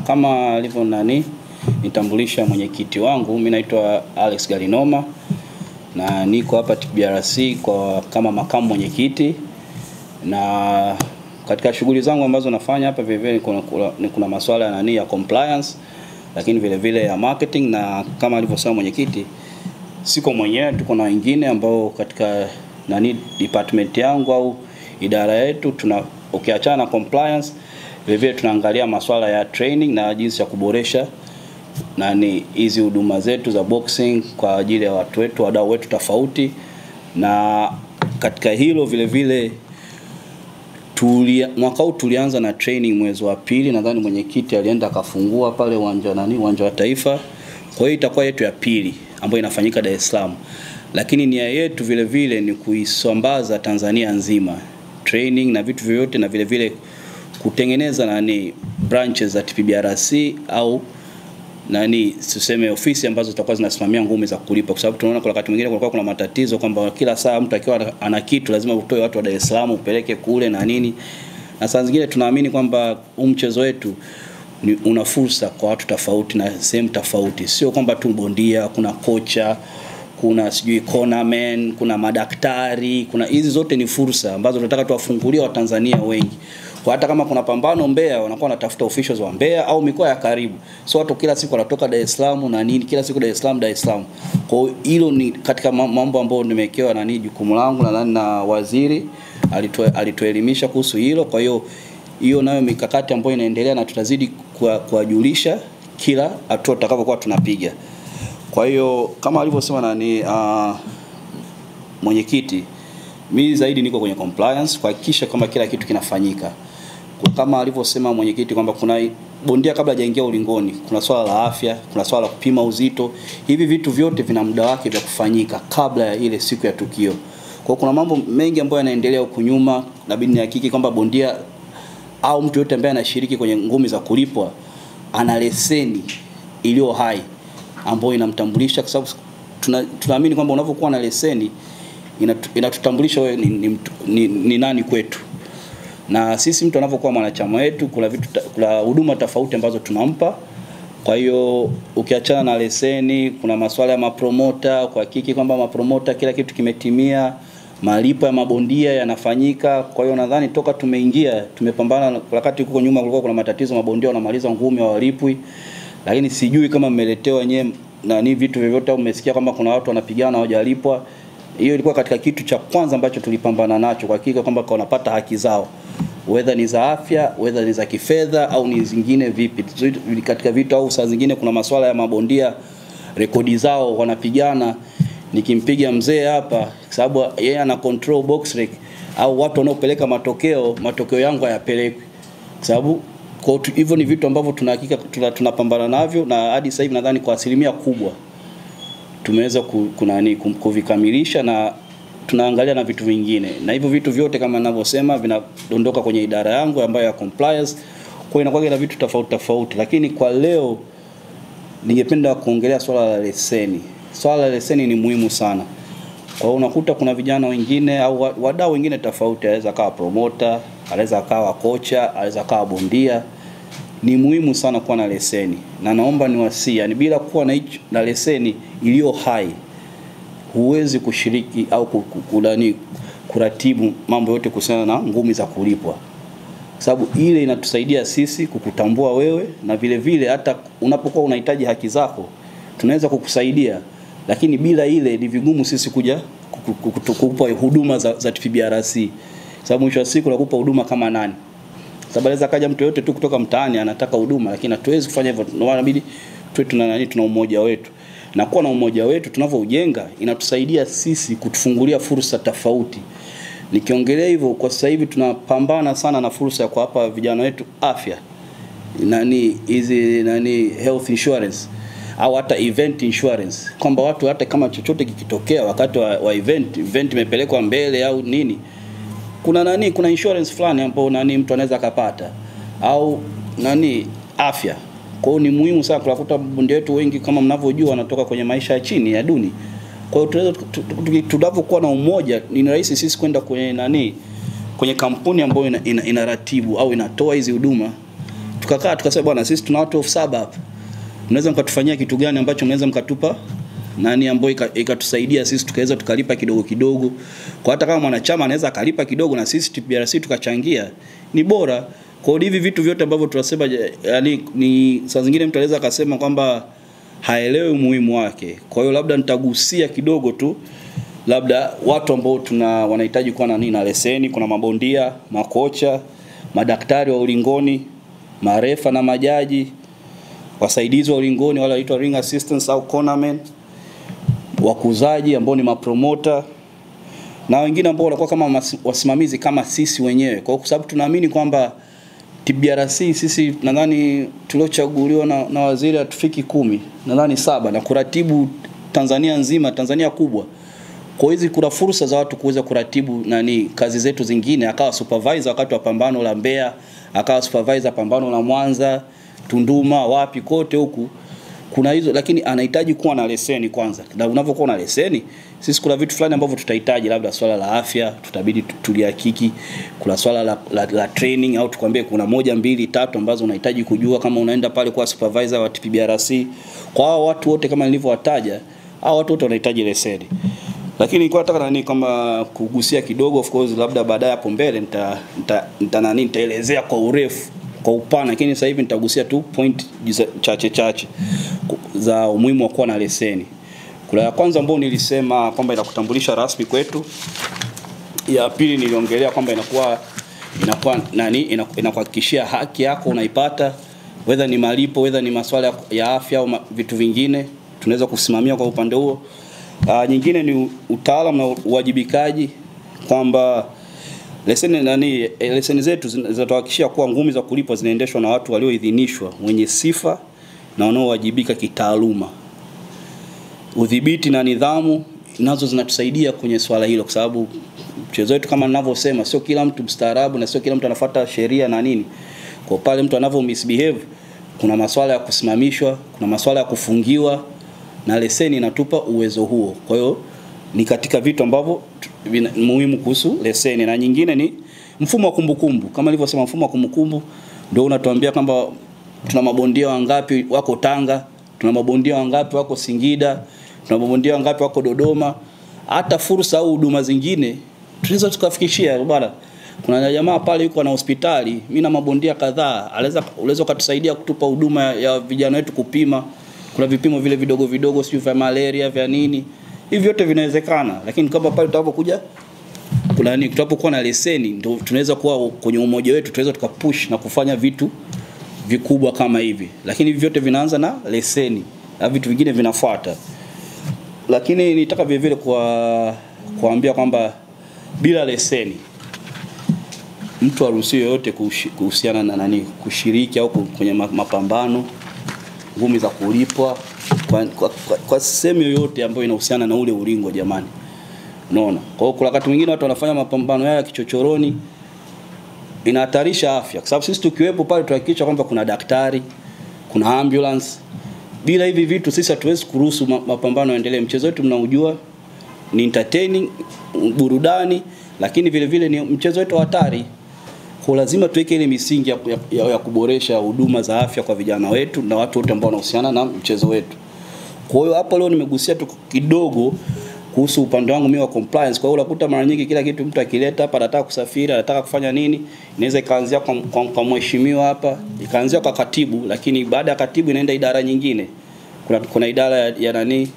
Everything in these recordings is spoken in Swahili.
Kama alivyo nitambulisha mwenyekiti wangu, mimi naitwa Alex Galinoma na niko hapa TPBRC kama makamu mwenyekiti, na katika shughuli zangu ambazo nafanya hapa vile kuna masuala ya compliance, lakini vile vile ya marketing, na kama alivyosema mwenyekiti, siko mwenyewe, tuko na wengine ambao katika department yangu au idara yetu ukiachana na compliance, vile vile tunaangalia masuala ya training na jinsi ya kuboresha hizi huduma zetu za boxing kwa ajili ya watu wetu, wadau wetu tofauti. Na katika hilo vile vile mwaka huu tulianza na training mwezi wa pili, nadhani mwenyekiti alienda akafungua pale uwanja wa Taifa. Kwa hiyo itakuwa yetu ya pili ambayo inafanyika Dar es Salaam, lakini nia yetu vile vile ni kuisambaza Tanzania nzima training na vitu vyote, na vile vile kutengeneza branches za TPBRC au tuseme ofisi ambazo zitakuwa zinasimamia ngumi za kulipa, kwa sababu tunaona kwa wakati mwingine kulikuwa kuna matatizo kwamba kila saa mtu akiwa ana kitu lazima utoe watu wa Dar es Salaam upeleke kule na saa zingine tunaamini kwamba mchezo wetu una fursa kwa watu tofauti na sehemu tofauti, sio kwamba tu bondia, kuna kocha, kuna cornerman, kuna madaktari, hizi zote ni fursa ambazo tunataka tuwafungulie wa Tanzania wengi. Kwa hata kama kuna pambano Mbeya, wanakuwa wanatafuta officials wa Mbeya au mikoa ya karibu. So watu kila siku wanatoka Dar es Salaam kila siku Dar es Salaam. Kwa hilo ni katika mambo ambayo nimewekewa jukumu langu na waziri alituelimisha kuhusu hilo. Kwa hiyo nayo mikakati ambayo inaendelea na tutazidi kuwajulisha kila hatua tutakapokuwa tunapiga. Kwa hiyo kama alivyosema mwenyekiti, mimi zaidi niko kwenye compliance kuhakikisha kama kila kitu kinafanyika. Kama alivyosema mwenyekiti kwamba kuna bondia kabla hajaingia ulingoni, kuna swala la afya, kuna swala la kupima uzito. Hivi vitu vyote vina muda wake vya kufanyika kabla ya ile siku ya tukio. Kwa kuna mambo mengi ambayo yanaendelea huko nyuma, inabidi nihakiki kwamba bondia au mtu yote ambaye anashiriki kwenye ngumi za kulipwa ana leseni iliyo hai ambayo inamtambulisha, kwa sababu tunaamini kwamba unapokuwa na leseni inatutambulisha wewe ni nani kwetu. Na sisi mtu anapokuwa mwanachama wetu kuna huduma tofauti ambazo tunampa. Kwa hiyo ukiachana na leseni, kuna masuala ya mapromota, kuhakiki kwamba mapromota kila kitu kimetimia, malipo ya mabondia yanafanyika. Kwa hiyo nadhani toka tumepambana, wakati huko nyuma kulikuwa kuna matatizo, mabondia wanamaliza ngumi hawalipwi. Lakini sijui kama mmeletewa wenyewe vitu vyovyote au mmesikia kama kuna watu wanapigana hawajalipwa. Hiyo ilikuwa katika kitu cha kwanza ambacho tulipambana nacho, kwa hakika kwamba wanapata haki zao, whether ni za afya, whether ni za kifedha au ni zingine vipi. Katika vitu au saa zingine kuna masuala ya mabondia, rekodi zao wanapigana, nikimpiga mzee hapa sababu yeye ana control box rec, au watu wanaopeleka matokeo yangu hayapelekwi, sababu kwa hivyo ni vitu ambavyo tunahakika tunapambana navyo, na hadi sasa hivi nadhani kwa asilimia kubwa tumeweza kuvikamilisha, na tunaangalia na vitu vingine. Na hivyo vitu vyote kama ninavyosema vinadondoka kwenye idara yangu ambayo ya compliance, kwa inakuwa na vitu tofauti. Lakini kwa leo ningependa kuongelea swala la leseni. Swala la leseni ni muhimu sana. Kwa hiyo unakuta kuna vijana wengine au wadau wengine tofauti, anaweza kawa promoter, anaweza kawa kocha, anaweza kawa bondia. Ni muhimu sana kuwa na leseni, na naomba niwasia, bila kuwa na leseni iliyo hai huwezi kushiriki au kuratibu mambo yote kuhusiana na ngumi za kulipwa, sababu ile inatusaidia sisi kukutambua wewe, na vile vile hata unapokuwa unahitaji haki zako tunaweza kukusaidia, lakini bila ile ni vigumu sisi kuja kukupa huduma za TPBRC, sababu mwisho wa siku nakupa huduma kama nani. Sababu anaweza kaja mtu yote tu kutoka mtaani anataka huduma, lakini hatuwezi kufanya hivyo. Inabidi tuna umoja wetu, na kuwa na umoja wetu tunavyojenga inatusaidia sisi kutufungulia fursa tofauti. Nikiongelea hivyo, kwa sasa hivi tunapambana sana na fursa ya kuwapa vijana wetu afya, health insurance au hata event insurance, kwamba watu hata kama chochote kikitokea wakati wa event imepelekwa mbele au nini, kuna insurance fulani ambapo mtu anaweza akapata, au afya. Kwa hiyo ni muhimu sana kutafuta bondia wetu wengi kama mnavyojua wanatoka kwenye maisha ya chini ya duni. Kwa hiyo tunapokuwa na umoja ni rahisi sisi kwenda kwenye kampuni ambayo inaratibu au inatoa hizi huduma, tukakaa tukasema bwana, sisi tuna watu 7 hapa, mnaweza mkatufanyia kitu gani ambacho mnaweza mkatupa nani ambayo ikatusaidia sisi tukaweza tukalipa kidogo kidogo, kwa hata kama mwanachama anaweza akalipa kidogo na sisi TPRC tukachangia, ni bora. Kwa hivi vitu vyote ambavyo tunasema, yani ni saa zingine mtu anaweza akasema kwamba haelewi umuhimu wake. Kwa hiyo labda nitagusia kidogo tu, labda watu ambao wanahitaji kuwa na nini na leseni. Kuna mabondia, makocha, madaktari wa ulingoni, marefa na majaji, wasaidizi wa ulingoni wale wanaitwa ring assistants au cornermen, wakuzaji ambao ni mapromoter, na wengine ambao wanakuwa kama wasimamizi kama sisi wenyewe. Kwa sababu tunaamini kwamba TPRC sisi nadhani tuliochaguliwa na waziri atufiki 10, nadhani 7, na kuratibu Tanzania nzima, Tanzania kubwa. Kwa hizi kuna fursa za watu kuweza kuratibu nani kazi zetu zingine, akawa supervisor wakati wa pambano la Mbeya, akawa supervisor pambano la Mwanza, Tunduma, wapi kote huku kuna hizo, lakini anahitaji kuwa na leseni kwanza. Na unapokuwa na leseni, sisi kuna vitu fulani ambavyo tutahitaji, labda swala la afya tutabidi tulihakiki, kuna swala la training au tukwambie kuna 1 2 3 ambazo unahitaji kujua kama unaenda pale kwa supervisor wa TPRC. Kwa hao watu wote kama nilivyowataja, hao watu wote wanahitaji leseni. Lakini nilikuwa nataka nani kama kugusia kidogo, of course labda baadaye hapo mbele nitaelezea kwa urefu, kwa upana, lakini sasa hivi nitagusia tu point chache za umuhimu wa kuwa na leseni. Kuna ya kwanza ambayo nilisema kwamba inakutambulisha rasmi kwetu. Ya pili niliongelea kwamba inakuwa nani inakuhakikishia haki yako unaipata, whether ni malipo, whether ni masuala ya afya au vitu vingine, tunaweza kusimamia kwa upande huo. Nyingine ni utaalamu na uwajibikaji, kwamba leseni zetu zinatuhakikishia kuwa ngumi za kulipwa zinaendeshwa na watu walioidhinishwa, wenye sifa na wanaowajibika kitaaluma. Udhibiti na nidhamu nazo zinatusaidia kwenye swala hilo, kwa sababu mchezo wetu kama ninavyosema, sio kila mtu mstaarabu na sio kila mtu anafuata sheria na nini. Kwa pale mtu anavyo misbehave, kuna masuala ya kusimamishwa, kuna masuala ya kufungiwa, na leseni inatupa uwezo huo. Kwa hiyo ni katika vitu ambavyo muhimu kuhusu leseni. Na nyingine ni mfumo wa kumbukumbu. Kama nilivyosema, mfumo wa kumbukumbu ndio unatuambia kwamba tuna mabondia wangapi wako Tanga, tuna mabondia wangapi wako Singida, tuna mabondia wangapi wako Dodoma. Hata fursa au huduma zingine tunaweza tukafikishia bwana. Kuna jamaa pale yuko na hospitali, mimi na mabondia kadhaa, unaweza kutusaidia kutupa huduma ya vijana wetu kupima. Kuna vipimo vile vidogo vidogo, sio vya malaria vya nini. Hivi vyote vinawezekana, lakini kama pale tutapokuja kuna nini, tutapokuwa na leseni ndio tunaweza kuwa kwenye umoja wetu, tunaweza tukapush na kufanya vitu vikubwa kama hivi. Lakini hivi vyote vinaanza na leseni, na vitu vingine vinafuata. Lakini nitaka vile vile kuambia kwamba bila leseni mtu haruhusiwi yote kuhusiana na nani kushiriki au kwenye mapambano, ngumi za kulipwa kwa sehemu yoyote ambayo inahusiana na ule ulingo jamani. Unaona? Kwa hiyo kuna wakati mwingine watu wanafanya mapambano yao ya kichochoroni, inahatarisha afya. Kwa sababu sisi tukiwepo pale tuhakikisha kwamba kuna daktari, kuna ambulance. Bila hivi vitu sisi hatuwezi kuruhusu mapambano yaendelee. Mchezo wetu mnaujua ni entertaining, burudani, lakini vile vile ni mchezo wetu hatari. Kwa lazima tuweke ile misingi ya kuboresha huduma za afya kwa vijana wetu na watu wote ambao wanahusiana na mchezo wetu. Kwa hiyo hapo leo nimegusia tu kidogo kuhusu upande wangu mimi wa compliance. Kwa hiyo unakuta mara nyingi kila kitu mtu akileta hapa, anataka kusafiri, anataka kufanya nini, inaweza ikaanzia kwa mheshimiwa hapa, ikaanzia kwa katibu, lakini baada ya katibu inaenda idara nyingine. Kuna idara ya nani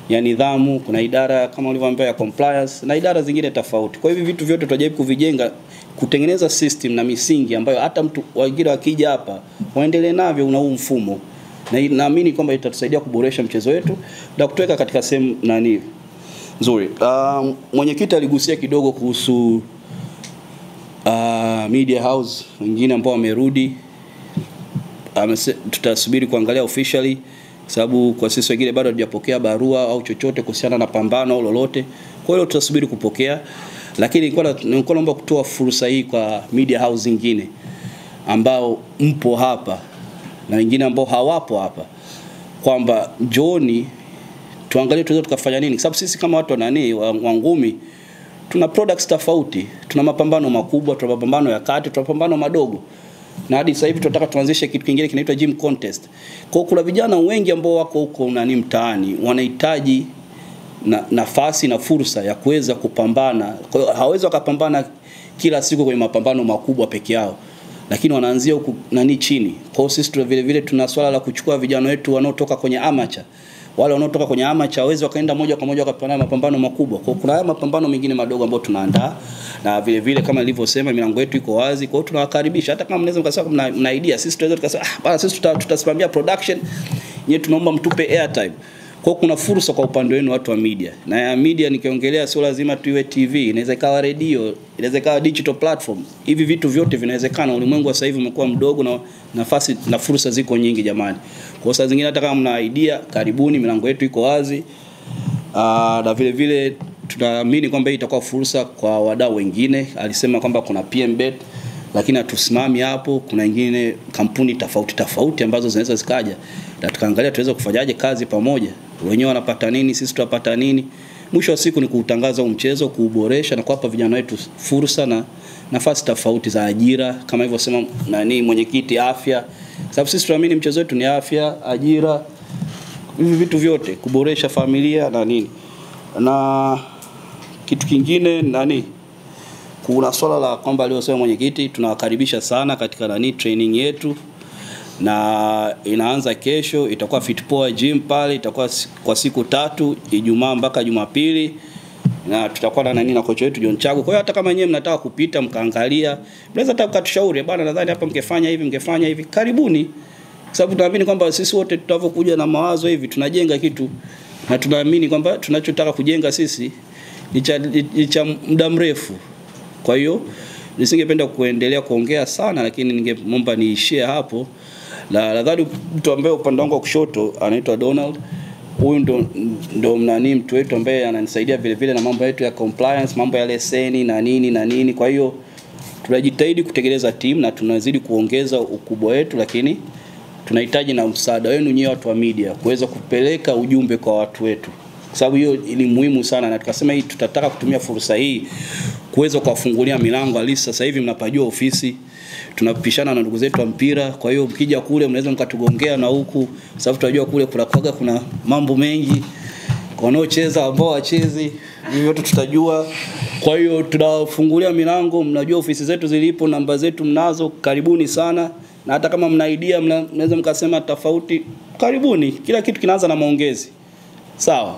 ya nidhamu, kuna idara kama ulivyoambia ya compliance na idara zingine tofauti. Kwa hivyo vitu vyote tunajaribu kuvijenga, kutengeneza system na misingi ambayo hata mtu wengine wakija hapa waendelee navyo una huu mfumo. Na naamini kwamba itatusaidia kuboresha mchezo wetu na kutuweka katika sehemu nani nzuri. Mwenyekiti aligusia kidogo kuhusu media house wengine ambao wamerudi. Tutasubiri kuangalia officially, sababu kwa sisi wengine bado hatujapokea barua au chochote kuhusiana na pambano au lolote. Kwa hiyo tutasubiri kupokea, lakini nilikuwa naomba kutoa fursa hii kwa media house zingine ambao mpo hapa na wengine ambao hawapo hapa, kwamba John tuangalie tunaweza tukafanya nini, sababu sisi kama watu wa ngumi tuna products tofauti. Tuna mapambano makubwa, tuna mapambano ya kati, tuna mapambano madogo. na hadi sasa hivi tunataka tuanzishe kitu kingine kinaitwa gym contest. Kwa kuna vijana wengi ambao wako huko nani mtaani wanahitaji nafasi na fursa ya kuweza kupambana. Kwa hiyo hawezi wakapambana kila siku kwenye mapambano makubwa peke yao, lakini wanaanzia huku nani chini. Kwa hiyo sisi vile vile tuna swala la kuchukua vijana wetu wanaotoka kwenye amateur. Wale wanaotoka kwenye amateur hawezi wakaenda moja kwa moja wakapambana mapambano makubwa. Kwa hiyo kuna haya mapambano mengine madogo ambayo tunaandaa, na vile vile kama nilivyosema milango yetu iko wazi. Kwa hiyo tunawakaribisha, hata kama mnaweza mkasema mna idea, sisi tunaweza tukasema bana sisi tutasimamia production, nyie tunaomba mtupe airtime. Kwa kuna fursa kwa upande wenu watu wa media. Na ya media nikiongelea sio lazima tuiwe TV, inaweza ikawa radio, inaweza ikawa digital platform. Hivi vitu vyote vinawezekana. Ulimwengu wa sasa hivi umekuwa mdogo na nafasi na fursa ziko nyingi jamani. Kwa saa zingine hata kama mna idea, karibuni, milango yetu iko wazi. Na vile vile tunaamini kwamba hii itakuwa fursa kwa wadau wengine. Alisema kwamba kuna PMBet, lakini hatusimami hapo. Kuna wengine kampuni tofauti ambazo zinaweza zikaja, na tukaangalia tuweza kufanyaje kazi pamoja. Wenyewe wanapata nini, sisi tutapata nini. Mwisho wa siku ni kuutangaza huu mchezo, kuuboresha na kuwapa vijana wetu fursa na nafasi tofauti za ajira, kama hivyo sema nani mwenyekiti, afya. Sababu sisi tunaamini mchezo wetu ni afya, ajira, hivi vitu vyote, kuboresha familia na nini. Na kitu kingine nani, kuna swala la kwamba aliyosema mwenyekiti, tunawakaribisha sana katika nani training yetu, na inaanza kesho. Itakuwa Fitpoa Gym pale, itakuwa kwa siku 3, Ijumaa mpaka Jumapili, na tutakuwa na nani na kocha wetu John Chago. Kwa hiyo hata kama nyewe mnataka kupita mkaangalia, mnaweza hata kutushauri bwana, nadhani hapa mngefanya hivi, karibuni. Sababu tunaamini kwamba sisi wote tutavokuja na mawazo hivi tunajenga kitu, na tunaamini kwamba tunachotaka kujenga sisi ni cha muda mrefu. Kwa hiyo nisingependa kuendelea kuongea sana, lakini ningeomba niishie hapo. Nadhani mtu ambaye upande wangu wa kushoto anaitwa Donald. Huyu ndo mnani mtu wetu ambaye ananisaidia vile vile na mambo yetu ya compliance, mambo ya leseni na nini. Kwa hiyo tunajitahidi kutekeleza team na tunazidi kuongeza ukubwa wetu, lakini tunahitaji na msaada wenu nyinyi watu wa media kuweza kupeleka ujumbe kwa watu wetu. Kwa sababu hiyo ni muhimu sana, na tukasema hii tutataka kutumia fursa hii kuweza kuwafungulia milango halisi. Sasa hivi mnapajua ofisi, tunapishana na ndugu zetu wa mpira. Kwa hiyo mkija kule mnaweza mkatugongea na huku, sababu tunajua kule kuna mambo mengi, kwa wanaocheza ambao wachezi, hiyo yote tutajua. Kwa hiyo tunafungulia milango, mnajua ofisi zetu zilipo, namba zetu mnazo, karibuni sana. Na hata kama mna idea mnaweza mkasema tofauti, karibuni. Kila kitu kinaanza na maongezi. Sawa.